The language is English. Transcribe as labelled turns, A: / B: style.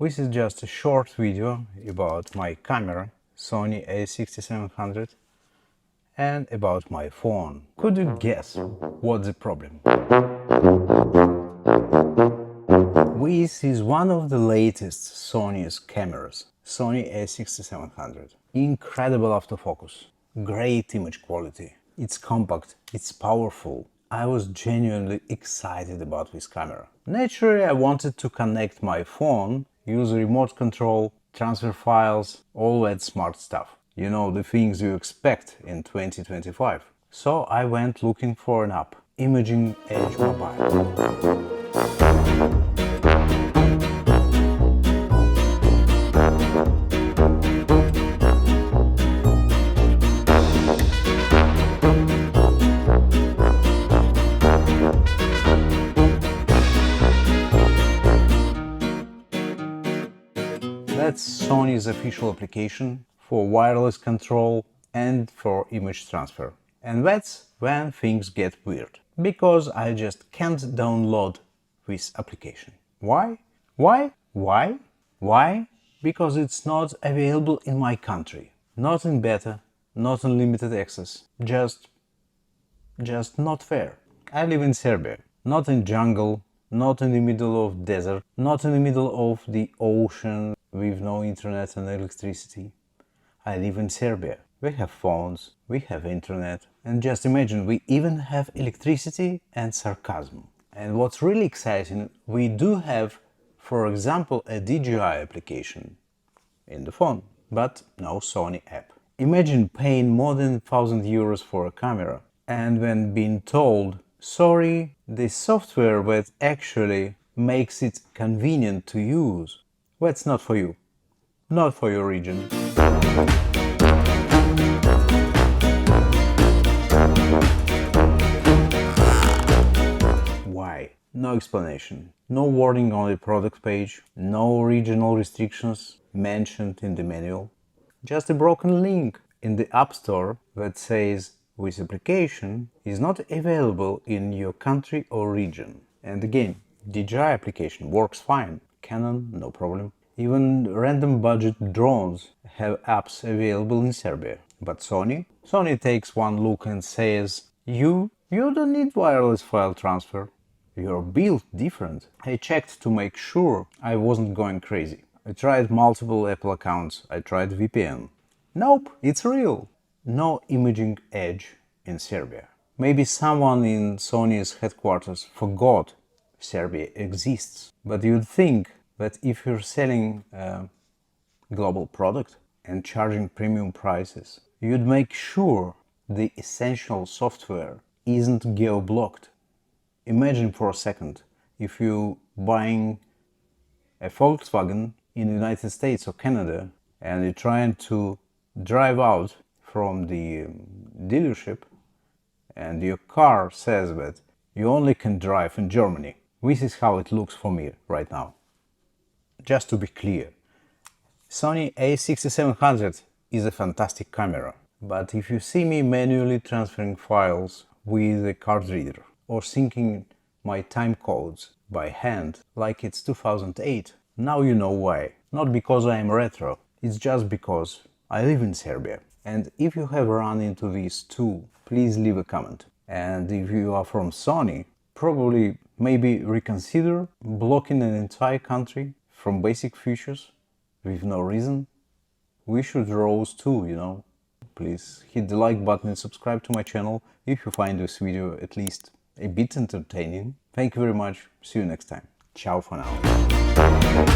A: This is just a short video about my camera, Sony a6700, and about my phone. Could you guess what's the problem? This is one of the latest Sony's cameras, Sony a6700. Incredible autofocus, great image quality, it's compact, it's powerful. I was genuinely excited about this camera. Naturally, I wanted to connect my phone, use remote control, transfer files, all that smart stuff. You know, the things you expect in 2025. So I went looking for an app, Imaging Edge Mobile. That's Sony's official application for wireless control and for image transfer. And that's when things get weird, because I just can't download this application. Why? Why? Because it's not available in my country. Not in beta, not in limited access. Just not fair. I live in Serbia, not in jungle, not in the middle of desert, not in the middle of the ocean with no internet and electricity. I live in Serbia. We have phones, we have internet, and just imagine, we even have electricity and sarcasm. And what's really exciting, we do have, for example, a DJI application in the phone, but no Sony app. Imagine paying more than 1,000 euros for a camera and then being told, sorry, the software that actually makes it convenient to use, that's not for you, not for your region. Why? No explanation. No warning on the product page, no regional restrictions mentioned in the manual. Just a broken link in the App Store that says this application is not available in your country or region. And again, DJI application works fine. Canon, no problem. Even random budget drones have apps available in Serbia. But Sony takes one look and says, you don't need wireless file transfer. You're built different. I checked to make sure I wasn't going crazy. I tried multiple Apple accounts. I tried VPN. Nope, it's real. No Imaging Edge in Serbia. Maybe someone in Sony's headquarters forgot Serbia exists. But you'd think that if you're selling a global product and charging premium prices, you'd make sure the essential software isn't geo-blocked. Imagine for a second if you buying a Volkswagen in the United States or Canada and you're trying to drive out from the dealership and your car says that you only can drive in Germany. This is how it looks for me right now. Just to be clear, Sony a6700 is a fantastic camera, but if you see me manually transferring files with a card reader or syncing my time codes by hand like it's 2008, now you know why. Not because I am retro, it's just because I live in Serbia. And if you have run into these too, please leave a comment. And if you are from Sony, probably maybe reconsider blocking an entire country from basic features with no reason. We should rose too, you know. Please hit the like button and subscribe to my channel if you find this video at least a bit entertaining. Thank you very much. See you next time. Ciao for now.